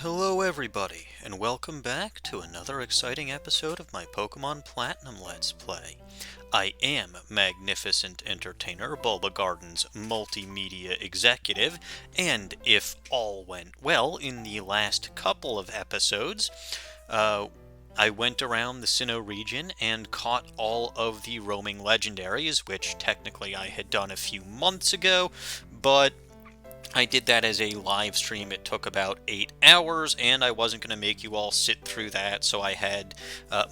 Hello everybody, and welcome back to another exciting episode of my Pokemon Platinum Let's Play. I am Magnificent Entertainer, Bulbagarden's multimedia executive, and if all went well in the last couple of episodes, I went around the Sinnoh region and caught all of the roaming legendaries, which technically I had done a few months ago, but I did that as a live stream. It took about 8 hours, and I wasn't going to make you all sit through that, so I had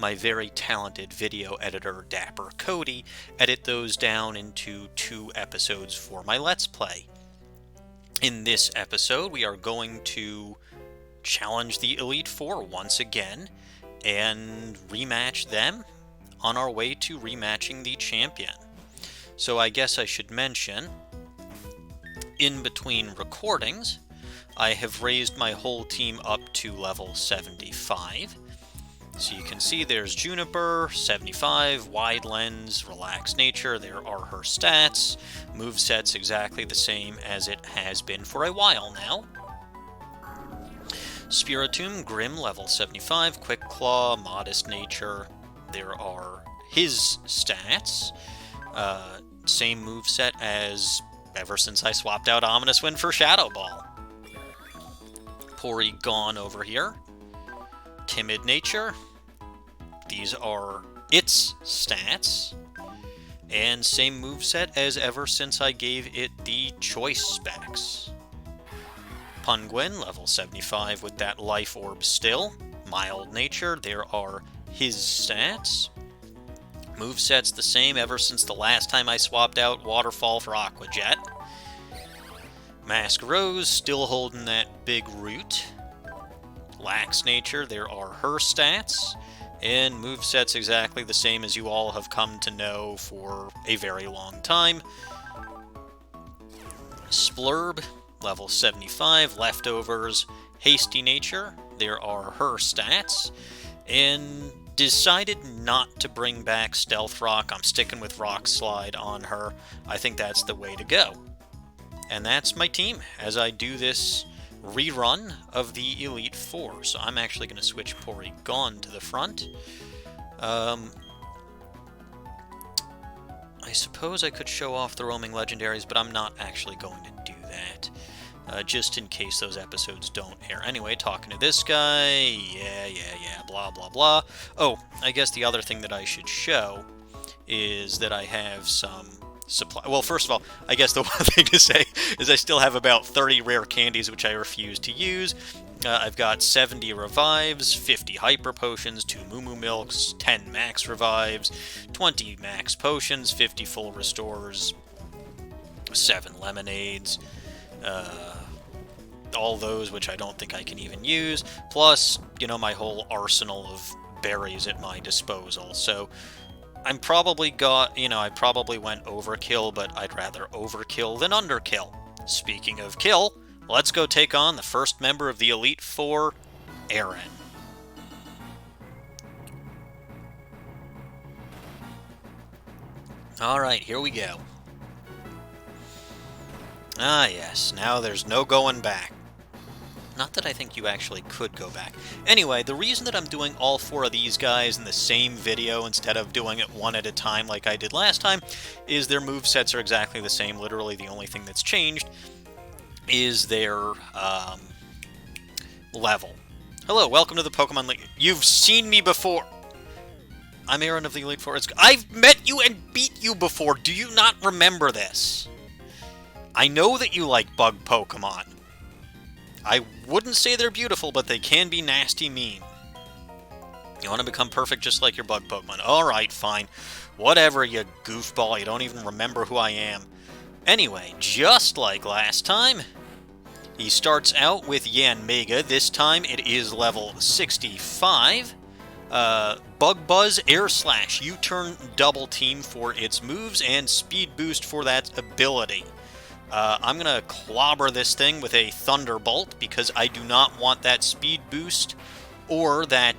my very talented video editor, DapperCody, edit those down into 2 episodes for my Let's Play. In this episode, we are going to challenge the Elite Four once again, and rematch them on our way to rematching the champion. So I guess I should mention, in between recordings, I have raised my whole team up to level 75. So you can see there's Juniper, 75, Wide Lens, Relaxed Nature, there are her stats. Moveset's exactly the same as it has been for a while now. Spiritomb, Grim, level 75, Quick Claw, Modest Nature, there are his stats. Same moveset as ever since I swapped out Ominous Wind for Shadow Ball. Porygon over here. Timid Nature. These are its stats. And same moveset as ever since I gave it the choice specs. Punguin, level 75 with that Life Orb still. Mild Nature, there are his stats. Moveset's the same ever since the last time I swapped out Waterfall for Aqua Jet. Mask Rose, still holding that big root. Lax Nature, there are her stats. And moveset's exactly the same as you all have come to know for a very long time. Splurb, level 75, Leftovers, Hasty Nature, there are her stats. And decided not to bring back Stealth Rock. I'm sticking with Rock Slide on her. I think that's the way to go. And that's my team as I do this rerun of the Elite Four. So I'm actually going to switch Porygon to the front. I suppose I could show off the roaming legendaries, but I'm not actually going to do that. Just in case those episodes don't air. Anyway, talking to this guy, yeah, blah, blah, blah. Oh, I guess the other thing that I should show is that I have some supply. Well, first of all, I guess the one thing to say is I still have about 30 rare candies, which I refuse to use. I've got 70 revives, 50 hyper potions, 2 Moo Milks, 10 max revives, 20 max potions, 50 full restores, 7 lemonades, all those which I don't think I can even use, plus, my whole arsenal of berries at my disposal. So I'm probably I probably went overkill, but I'd rather overkill than underkill. Speaking of kill, let's go take on the first member of the Elite Four, Aaron. Alright, here we go. Ah yes, now there's no going back. Not that I think you actually could go back. Anyway, the reason that I'm doing all 4 of these guys in the same video instead of doing it one at a time like I did last time is their movesets are exactly the same. Literally the only thing that's changed is their level. Hello, welcome to the Pokemon League. You've seen me before. I'm Aaron of the Elite Four. I've met you and beat you before. Do you not remember this? I know that you like bug Pokemon. I wouldn't say they're beautiful, but they can be nasty mean. You want to become perfect just like your bug Pokemon. Alright, fine. Whatever, you goofball. You don't even remember who I am. Anyway, just like last time, he starts out with Yanmega. This time it is level 65. Bug Buzz, Air Slash, U-Turn, Double Team for its moves, and Speed Boost for that ability. I'm going to clobber this thing with a Thunderbolt because I do not want that Speed Boost or that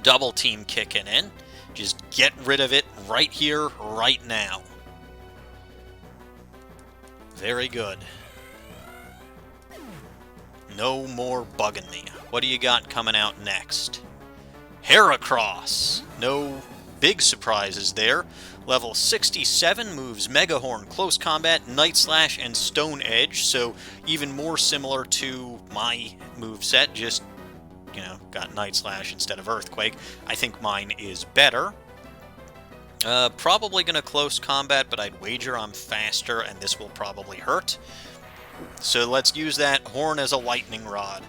Double Team kicking in. Just get rid of it right here, right now. Very good. No more bugging me. What do you got coming out next? Heracross! No big surprises there. Level 67 moves Mega Horn, Close Combat, Night Slash, and Stone Edge, so even more similar to my moveset, just, you know, got Night Slash instead of Earthquake. I think mine is better. Probably going to Close Combat, but I'd wager I'm faster, and this will probably hurt. So let's use that Horn as a Lightning Rod.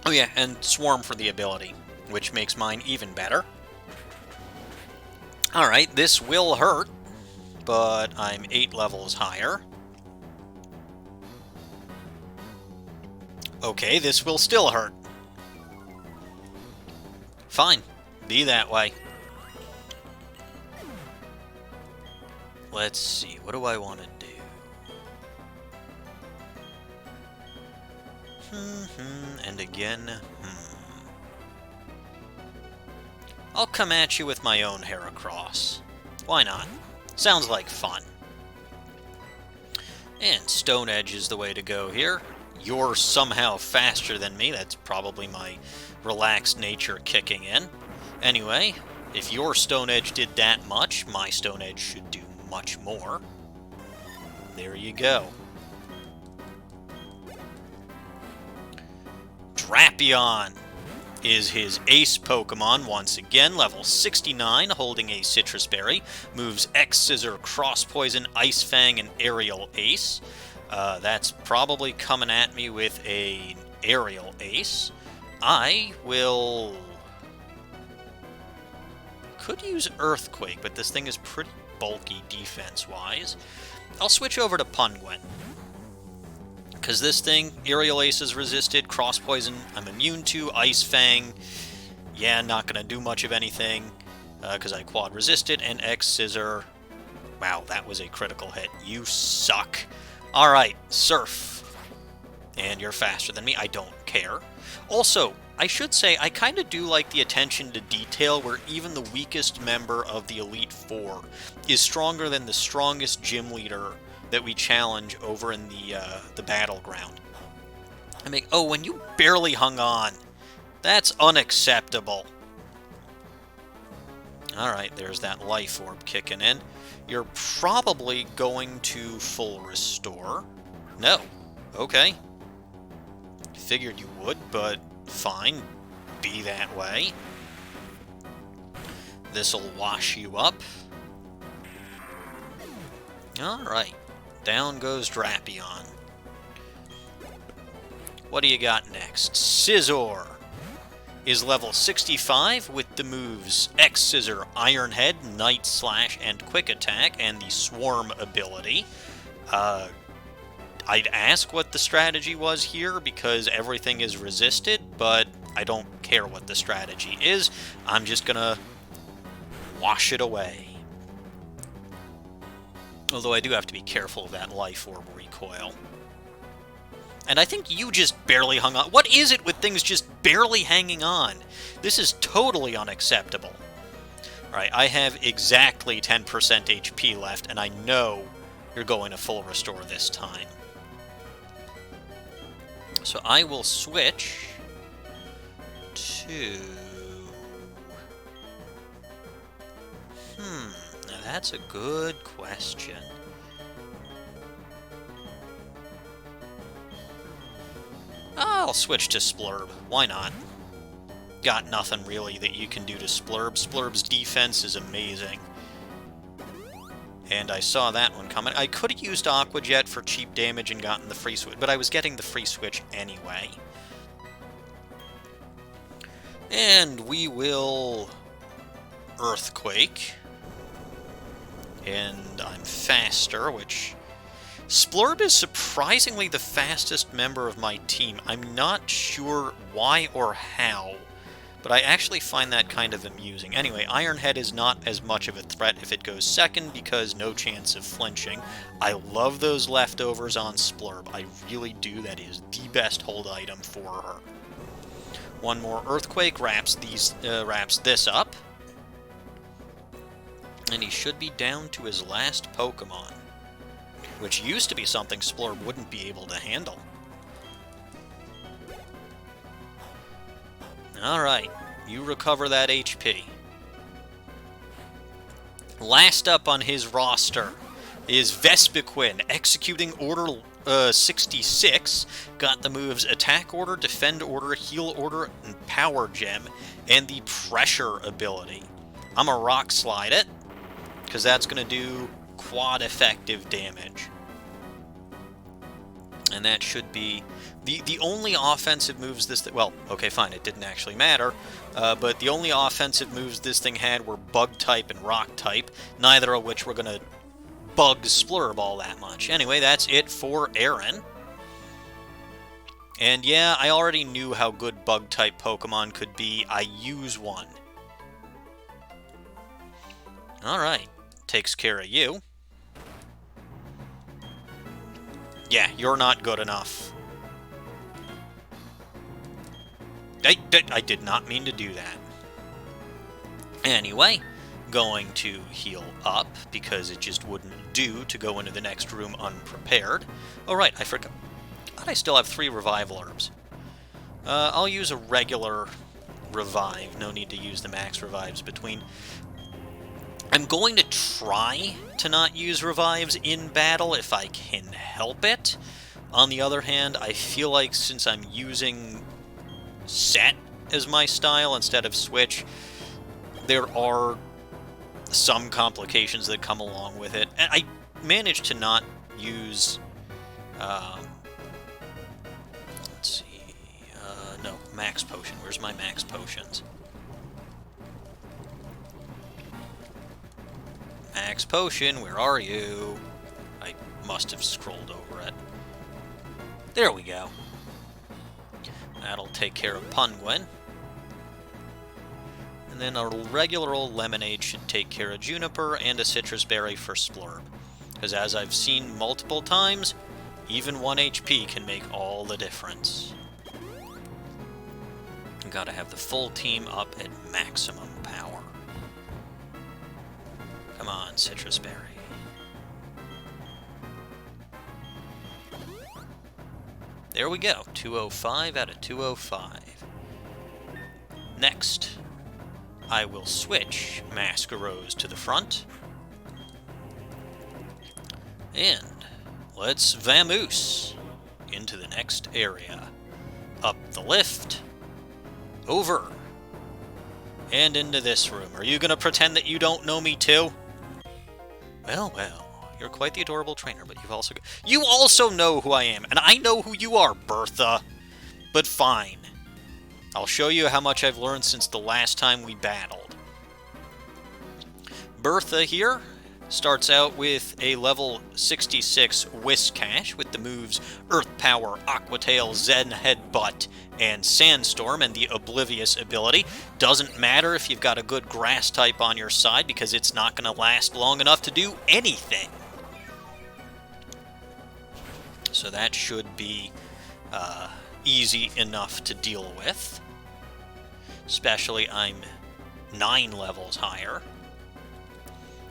Oh yeah, and Swarm for the ability, which makes mine even better. Alright, this will hurt, but I'm 8 levels higher. Okay, this will still hurt. Fine, be that way. Let's see, what do I want to do? And again, I'll come at you with my own Heracross. Why not? Sounds like fun. And Stone Edge is the way to go here. You're somehow faster than me. That's probably my relaxed nature kicking in. Anyway, if your Stone Edge did that much, my Stone Edge should do much more. There you go. Drapion is his ace Pokemon once again, level 69, holding a Citrus Berry, moves X Scissor, Cross Poison, Ice Fang, and Aerial Ace. That's probably coming at me with an Aerial Ace. I could use Earthquake, but this thing is pretty bulky defense-wise. I'll switch over to Punguin. Because this thing, Aerial Ace is resisted, Cross Poison I'm immune to, Ice Fang, yeah, not going to do much of anything, because I quad resisted, and X Scissor, wow, that was a critical hit. You suck. Alright, Surf. And you're faster than me, I don't care. Also, I should say, I kind of do like the attention to detail where even the weakest member of the Elite Four is stronger than the strongest gym leader that we challenge over in the battleground. I mean, oh, when you barely hung on, that's unacceptable. Alright, there's that Life Orb kicking in. You're probably going to full restore. No. Okay. Figured you would, but fine. Be that way. This'll wash you up. Alright. Down goes Drapion. What do you got next? Scizor is level 65 with the moves X Scissor, Iron Head, Night Slash, and Quick Attack, and the Swarm ability. I'd ask what the strategy was here because everything is resisted, but I don't care what the strategy is. I'm just gonna wash it away. Although I do have to be careful of that Life Orb recoil. And I think you just barely hung on. What is it with things just barely hanging on? This is totally unacceptable. Alright, I have exactly 10% HP left, and I know you're going to full restore this time. So I will switch to... Now that's a good question. I'll switch to Splurb. Why not? Got nothing really that you can do to Splurb. Splurb's defense is amazing. And I saw that one coming. I could have used Aqua Jet for cheap damage and gotten the free switch, but I was getting the free switch anyway. And we will Earthquake. And I'm faster, which... Splurp is surprisingly the fastest member of my team. I'm not sure why or how, but I actually find that kind of amusing. Anyway, Iron Head is not as much of a threat if it goes second, because no chance of flinching. I love those leftovers on Splurp. I really do. That is the best hold item for her. One more Earthquake wraps this up. And he should be down to his last Pokemon. which used to be something Splurb wouldn't be able to handle. Alright, you recover that HP. Last up on his roster is Vespiquen, executing Order 66. Got the moves Attack Order, Defend Order, Heal Order, and Power Gem, and the Pressure ability. I'm gonna Rock Slide it, because that's going to do quad effective damage. And that should be the only offensive moves this thing... Well, okay, fine, it didn't actually matter. But the only offensive moves this thing had were Bug type and Rock type, neither of which were going to bug Splurb all that much. Anyway, that's it for Aaron. And yeah, I already knew how good Bug type Pokemon could be. I use one. Alright, takes care of you. Yeah, you're not good enough. I did not mean to do that. Anyway, going to heal up, because it just wouldn't do to go into the next room unprepared. Oh right, I forgot. I still have 3 Revival Herbs. I'll use a regular Revive. No need to use the max Revives between. I'm going to try to not use Revives in battle if I can help it. On the other hand, I feel like since I'm using Set as my style instead of Switch, there are some complications that come along with it. And I managed to not use... let's see... no, Max Potion. Where's my Max Potions? Max Potion, where are you? I must have scrolled over it. There we go. That'll take care of Punguin. And then a regular old Lemonade should take care of Juniper, and a Citrus Berry for Splurb. Because as I've seen multiple times, even 1 HP can make all the difference. Gotta have the full team up at maximum power. Come on, Citrus Berry. There we go. 205 out of 205. Next, I will switch Masquerose to the front. And let's Vampoose into the next area. Up the lift. Over. And into this room. Are you going to pretend that you don't know me too? Well, well. You're quite the adorable trainer, but you also know who I am, and I know who you are, Bertha. But fine. I'll show you how much I've learned since the last time we battled. Bertha here starts out with a level 66 Whiscash with the moves Earth Power, Aqua Tail, Zen Headbutt, and Sandstorm, and the Oblivious ability. Doesn't matter if you've got a good Grass type on your side, because it's not going to last long enough to do anything. So that should be easy enough to deal with. Especially I'm 9 levels higher.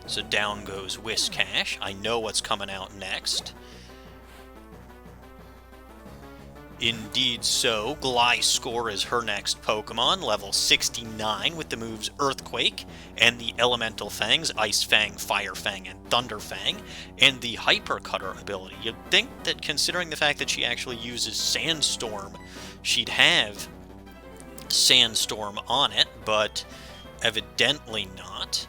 So down goes Whiscash. I know what's coming out next. Indeed so. Gliscor is her next Pokemon, level 69, with the moves Earthquake and the Elemental Fangs, Ice Fang, Fire Fang, and Thunder Fang, and the Hyper Cutter ability. You'd think that considering the fact that she actually uses Sandstorm, she'd have Sandstorm on it, but evidently not.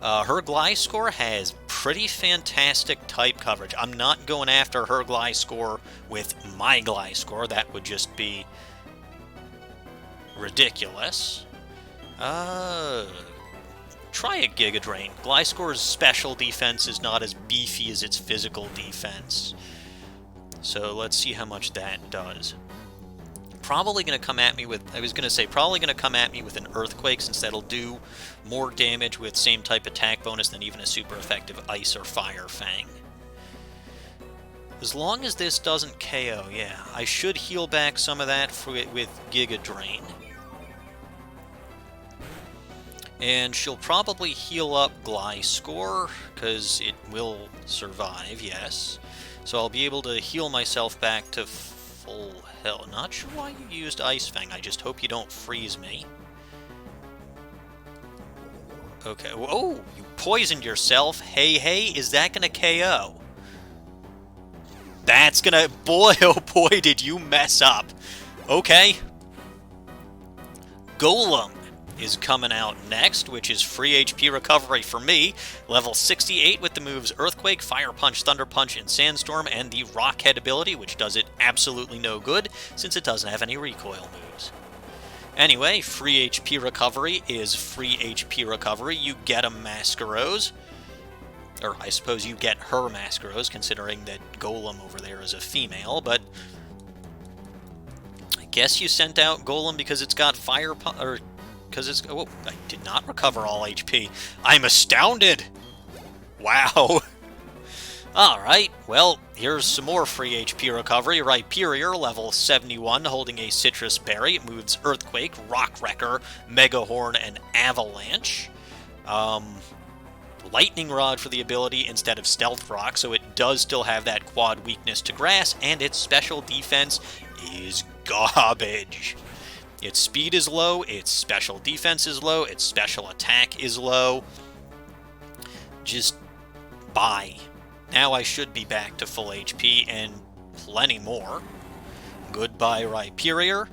Her Gliscor has pretty fantastic type coverage. I'm not going after her Gliscor with my Gliscor. That would just be ridiculous. Try a Giga Drain. Gliscor's special defense is not as beefy as its physical defense. So let's see how much that does. Probably going to come at me with, probably going to come at me with an Earthquake, since that'll do more damage with same type attack bonus than even a super effective Ice or Fire Fang. As long as this doesn't KO, yeah, I should heal back some of that with Giga Drain. And she'll probably heal up Gliscor, because it will survive, yes. So I'll be able to heal myself back to full health. Not sure why you used Ice Fang. I just hope you don't freeze me. Okay. Oh, you poisoned yourself. Hey, hey, is that gonna KO? That's gonna... Boy, oh boy, did you mess up. Okay. Golem is coming out next, which is free HP recovery for me. Level 68 with the moves Earthquake, Fire Punch, Thunder Punch, and Sandstorm, and the Rockhead ability, which does it absolutely no good, since it doesn't have any recoil moves. Anyway, free HP recovery is free HP recovery. You get a Masquerose. Or I suppose you get her Masquerose, considering that Golem over there is a female, but I guess you sent out Golem because it's got Fire Punch, or because it's... Oh, I did not recover all HP. I'm astounded! Wow! Alright, well, here's some more free HP recovery. Rhyperior, level 71, holding a Citrus Berry. It moves Earthquake, Rock Wrecker, Mega Horn, and Avalanche. Lightning Rod for the ability instead of Stealth Rock, so it does still have that quad weakness to grass, and its special defense is garbage. Its speed is low, its special defense is low, its special attack is low. Just bye. Now I should be back to full HP and plenty more. Goodbye, Rhyperior.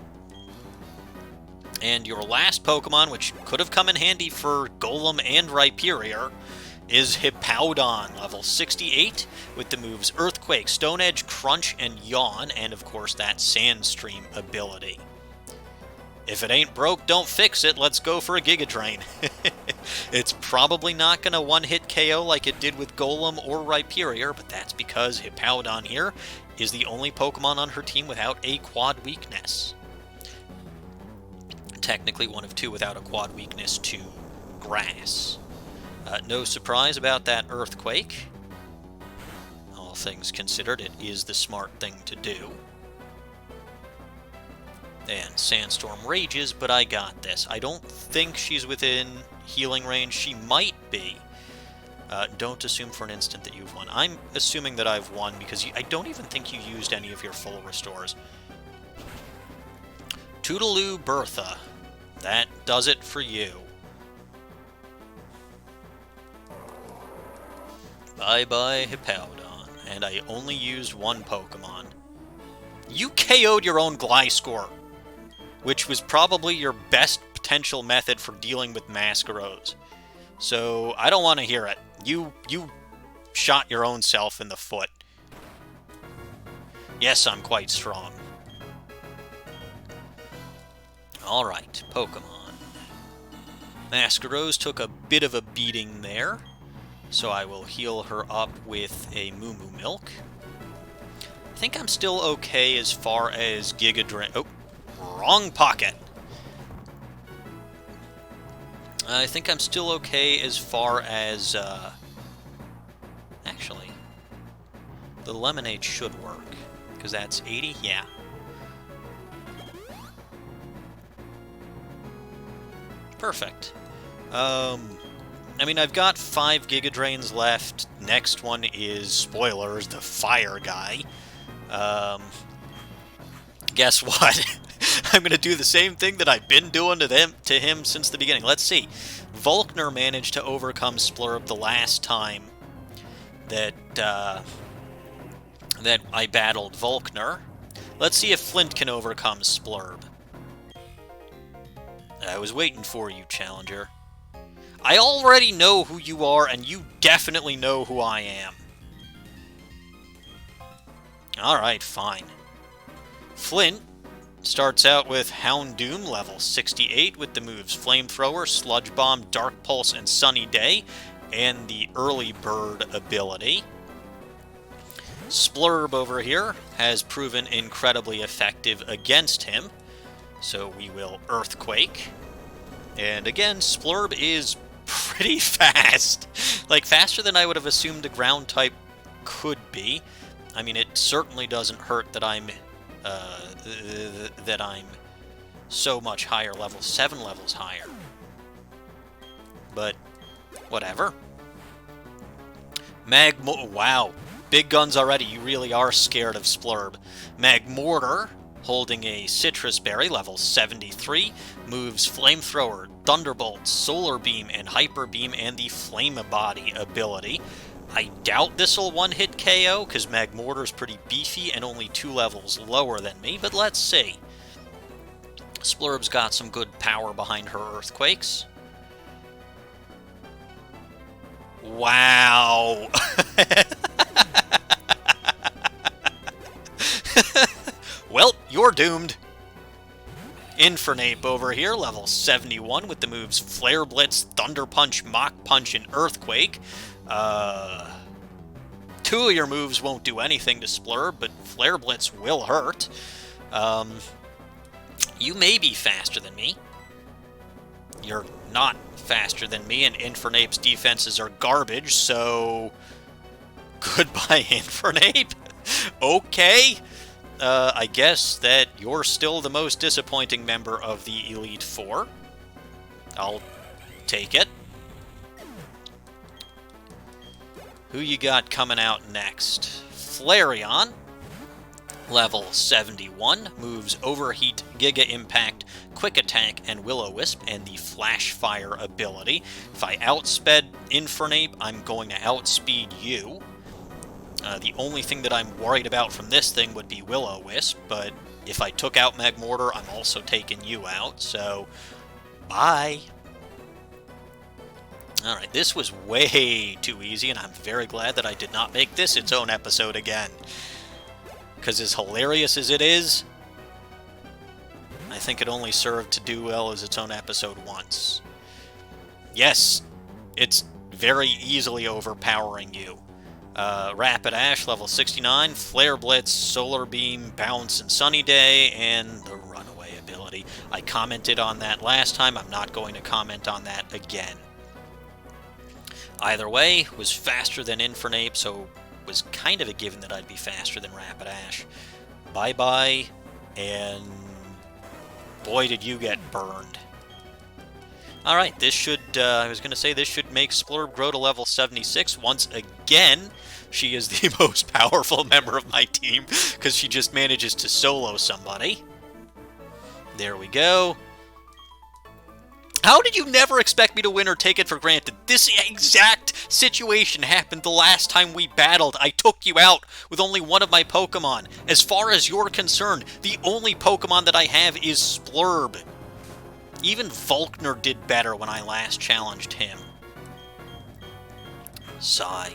And your last Pokemon, which could have come in handy for Golem and Rhyperior, is Hippowdon, level 68, with the moves Earthquake, Stone Edge, Crunch, and Yawn, and of course that Sandstream ability. If it ain't broke, don't fix it. Let's go for a Giga Drain. It's probably not going to one-hit KO like it did with Golem or Rhyperior, but that's because Hippowdon here is the only Pokemon on her team without a quad weakness. Technically one of two without a quad weakness to grass. No surprise about that Earthquake. All things considered, it is the smart thing to do. And Sandstorm rages, but I got this. I don't think she's within healing range. She might be. Don't assume for an instant that you've won. I'm assuming that I've won because I don't even think you used any of your full restores. Toodaloo Bertha. That does it for you. Bye-bye Hippowdon. And I only used one Pokemon. You KO'd your own Gliscor, which was probably your best potential method for dealing with Masquerose. So, I don't want to hear it. You shot your own self in the foot. Yes, I'm quite strong. Alright, Pokemon. Masquerose took a bit of a beating there, so I will heal her up with a Moo Moo Milk. I think I'm still okay as far as Giga Drain... Oh, wrong pocket! I think I'm still okay as far as, actually, the Lemonade should work, because that's 80, yeah. Perfect. I mean, I've got 5 Giga Drains left. Next one is, spoilers, the Fire Guy. Guess what? I'm going to do the same thing that I've been doing to him since the beginning. Let's see. Volkner managed to overcome Splurp the last time that that I battled Volkner. Let's see if Flint can overcome Splurb. I was waiting for you, Challenger. I already know who you are, and you definitely know who I am. Alright, fine. Flint starts out with Houndoom, level 68, with the moves Flamethrower, Sludge Bomb, Dark Pulse, and Sunny Day, and the Early Bird ability. Splurb over here has proven incredibly effective against him, so we will Earthquake. And again, Splurb is pretty fast. Like, faster than I would have assumed a ground type could be. I mean, it certainly doesn't hurt that I'm so much higher level, 7 levels higher. but whatever. Wow, big guns already. You really are scared of Splurb. Magmortar, holding a Citrus Berry, level 73, moves Flamethrower, Thunderbolt, Solar Beam, and Hyper Beam, and the Flame Body ability. I doubt this'll one-hit KO, because Magmortar's pretty beefy and only 2 levels lower than me, but let's see. Splurb's got some good power behind her Earthquakes. Wow! Well, you're doomed. Infernape over here, level 71, with the moves Flare Blitz, Thunder Punch, Mach Punch, and Earthquake. 2 of your moves won't do anything to Splurb, but Flare Blitz will hurt. You may be faster than me. You're not faster than me, and Infernape's defenses are garbage, so... Goodbye, Infernape. Okay. I guess that you're still the most disappointing member of the Elite Four. I'll take it. Who you got coming out next? Flareon, level 71, moves Overheat, Giga Impact, Quick Attack, and Will-O-Wisp, and the Flash Fire ability. If I outsped Infernape, I'm going to outspeed you. The only thing that I'm worried about from this thing would be Will-O-Wisp, but if I took out Magmortar, I'm also taking you out, so bye. Alright, this was way too easy, and I'm very glad that I did not make this its own episode again. Because as hilarious as it is, I think it only served to do well as its own episode once. Yes, it's very easily overpowering you. Rapid Ash, level 69, Flare Blitz, Solar Beam, Bounce, and Sunny Day, and the Runaway ability. I commented on that last time. I'm not going to comment on that again. Either way, was faster than Infernape, so was kind of a given that I'd be faster than Rapid Ash. Bye-bye, and boy did you get burned. Alright, this should, I was going to say this should make Splurb grow to level 76 once again. She is the most powerful member of my team, because she just manages to solo somebody. There we go. How did you never expect me to win or take it for granted? This exact situation happened the last time we battled. I took you out with only one of my Pokemon. As far as you're concerned, the only Pokemon that I have is Splurb. Even Volkner did better when I last challenged him. Sigh.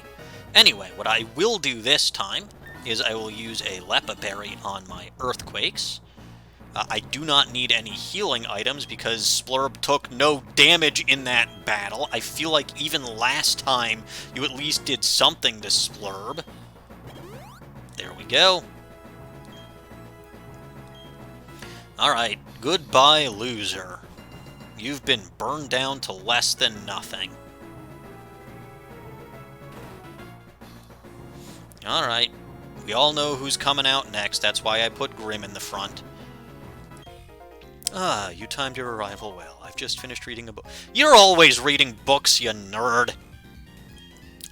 Anyway, what I will do this time is I will use a Lepa Berry on my Earthquakes. I do not need any healing items because Splurb took no damage in that battle. I feel like even last time you at least did something to Splurb. There we go. Alright, goodbye, loser. You've been burned down to less than nothing. Alright, we all know who's coming out next. That's why I put Grim in the front. Ah, you timed your arrival well. I've just finished reading a book. You're always reading books, you nerd!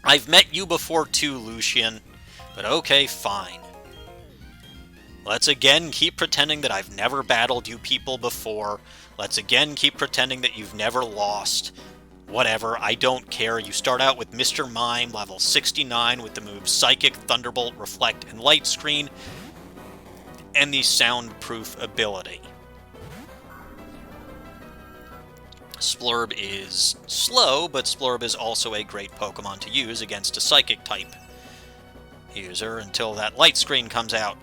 I've met you before too, Lucian. But okay, fine. Let's again keep pretending that I've never battled you people before. Let's again keep pretending that you've never lost. Whatever, I don't care. You start out with Mr. Mime, level 69, with the moves Psychic, Thunderbolt, Reflect, and Light Screen, and the Soundproof ability. Splurb is slow, but Splurb is also a great Pokemon to use against a Psychic type user until that Light Screen comes out.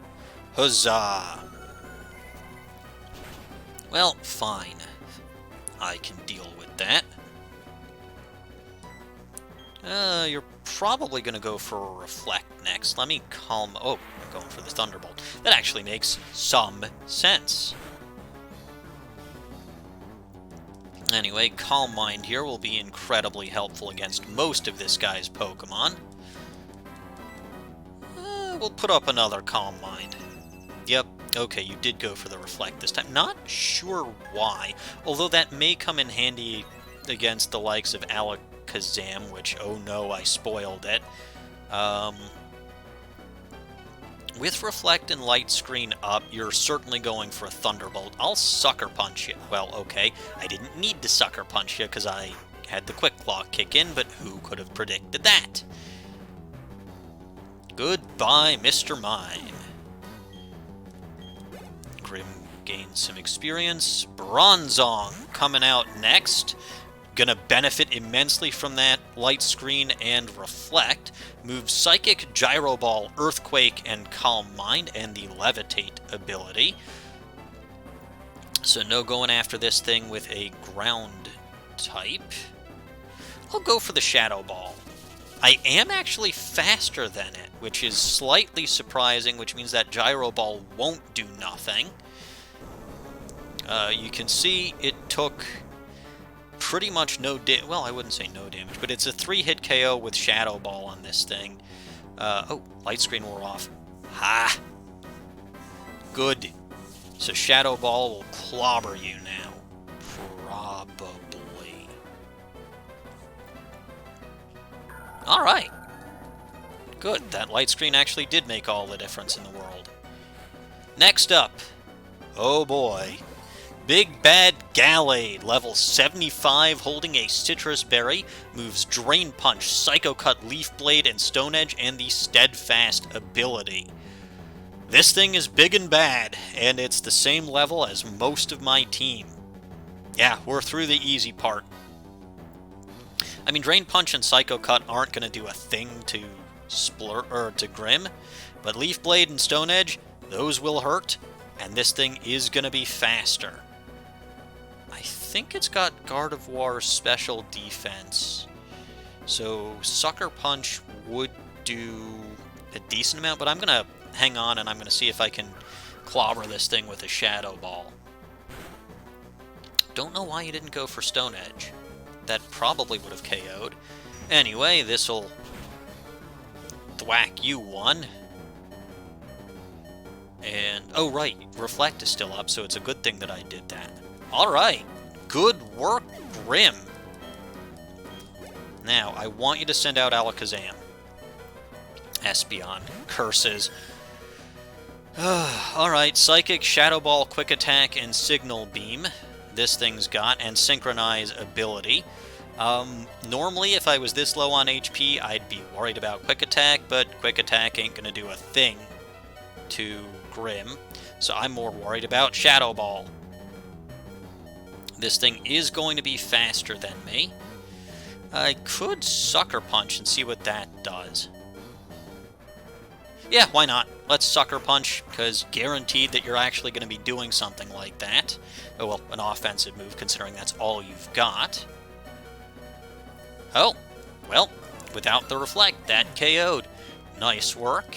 Huzzah! Well, fine. I can deal with that. You're probably going to go for a Reflect next. Let me calm... Oh, I'm going for the Thunderbolt. That actually makes some sense. Anyway, Calm Mind here will be incredibly helpful against most of this guy's Pokemon. We'll put up another Calm Mind. Yep, okay, you did go for the Reflect this time. Not sure why, although that may come in handy against the likes of Alakazam, which, oh no, I spoiled it. With Reflect and Light Screen up, you're certainly going for a Thunderbolt. I'll Sucker Punch you. Well, okay, I didn't need to Sucker Punch you because I had the Quick Claw kick in, but who could have predicted that? Goodbye, Mr. Mime. Grim gains some experience. Bronzong coming out next. Gonna benefit immensely from that Light Screen and Reflect. Moves Psychic, Gyro Ball, Earthquake, and Calm Mind, and the Levitate ability. So no going after this thing with a ground type. I'll go for the Shadow Ball. I am actually faster than it, which is slightly surprising, which means that Gyro Ball won't do nothing. You can see it took pretty much no damage. Well, I wouldn't say no damage, but it's a 3-hit KO with Shadow Ball on this thing. Oh, Light Screen wore off. Ha! Good. So Shadow Ball will clobber you now. Probably. Alright. Good. That Light Screen actually did make all the difference in the world. Next up. Oh boy. Big Bad Gallade, level 75, holding a Citrus Berry, moves Drain Punch, Psycho Cut, Leaf Blade, and Stone Edge, and the Steadfast ability. This thing is big and bad, and it's the same level as most of my team. Yeah, we're through the easy part. I mean, Drain Punch and Psycho Cut aren't going to do a thing to Splurp or to Grim, but Leaf Blade and Stone Edge, those will hurt, and this thing is going to be faster. I think it's got Gardevoir's special defense, so Sucker Punch would do a decent amount, but I'm going to hang on and I'm going to see if I can clobber this thing with a Shadow Ball. Don't know why you didn't go for Stone Edge. That probably would have KO'd. Anyway, this'll thwack you one. And, oh right, Reflect is still up, so it's a good thing that I did that. Alright, good work, Grim. Now, I want you to send out Alakazam. Espeon, curses. Alright, Psychic, Shadow Ball, Quick Attack, and Signal Beam. This thing's got, and Synchronize ability. Normally, if I was this low on HP, I'd be worried about Quick Attack, but Quick Attack ain't gonna do a thing to Grim, so I'm more worried about Shadow Ball. This thing is going to be faster than me. I could Sucker Punch and see what that does. Yeah, why not? Let's Sucker Punch, because guaranteed that you're actually going to be doing something like that. Oh, well, an offensive move, considering that's all you've got. Oh, well, without the Reflect, that KO'd. Nice work.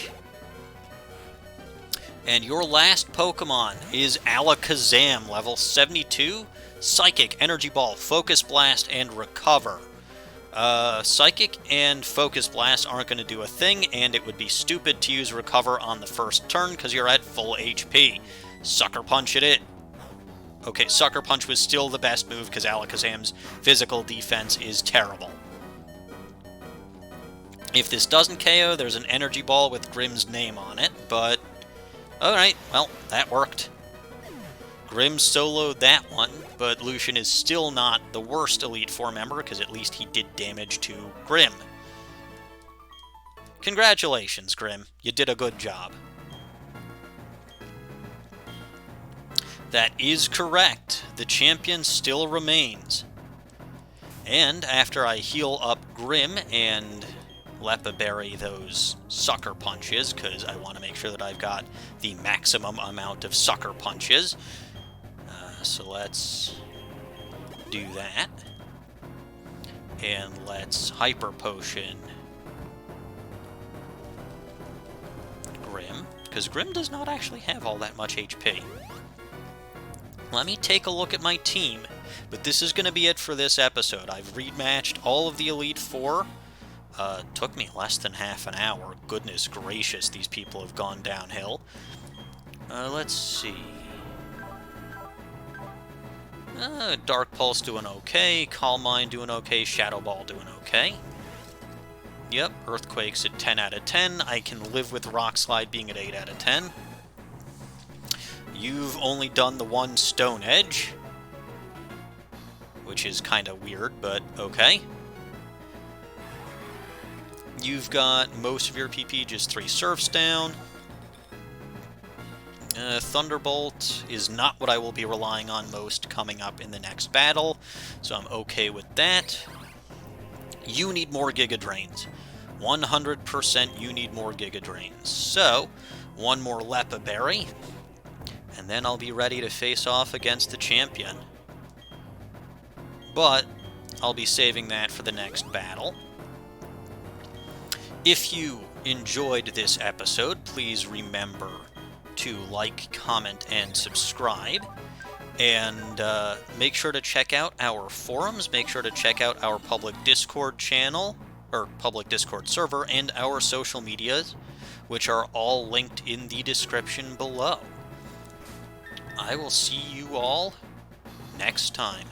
And your last Pokemon is Alakazam, level 72. Psychic, Energy Ball, Focus Blast, and Recover. Psychic and Focus Blast aren't going to do a thing, and it would be stupid to use Recover on the first turn because you're at full HP. Sucker Punch it. Okay, Sucker Punch was still the best move because Alakazam's physical defense is terrible. If this doesn't KO, there's an Energy Ball with Grim's name on it, but alright, well, that worked. Grim soloed that one, but Lucian is still not the worst Elite Four member, because at least he did damage to Grim. Congratulations, Grim. You did a good job. That is correct. The champion still remains. And after I heal up Grim and Lepaberry those Sucker Punches, because I want to make sure that I've got the maximum amount of Sucker Punches, so let's do that. And let's Hyper Potion Grim, because Grim does not actually have all that much HP. Let me take a look at my team, but this is going to be it for this episode. I've rematched all of the Elite Four. Took me less than half an hour. Goodness gracious, these people have gone downhill. Let's see. Dark Pulse doing okay, Calm Mind doing okay, Shadow Ball doing okay. Yep, Earthquake's at 10 out of 10. I can live with Rock Slide being at 8 out of 10. You've only done the one Stone Edge, which is kind of weird, but okay. You've got most of your PP, just 3 Surfs down. Thunderbolt is not what I will be relying on most coming up in the next battle, so I'm okay with that. You need more Giga Drains. 100% you need more Giga Drains. So, one more Lepa Berry, and then I'll be ready to face off against the champion. But I'll be saving that for the next battle. If you enjoyed this episode, please remember to like, comment, and subscribe. And make sure to check out our forums, make sure to check out our public Discord channel, or public Discord server, and our social medias, which are all linked in the description below. I will see you all next time.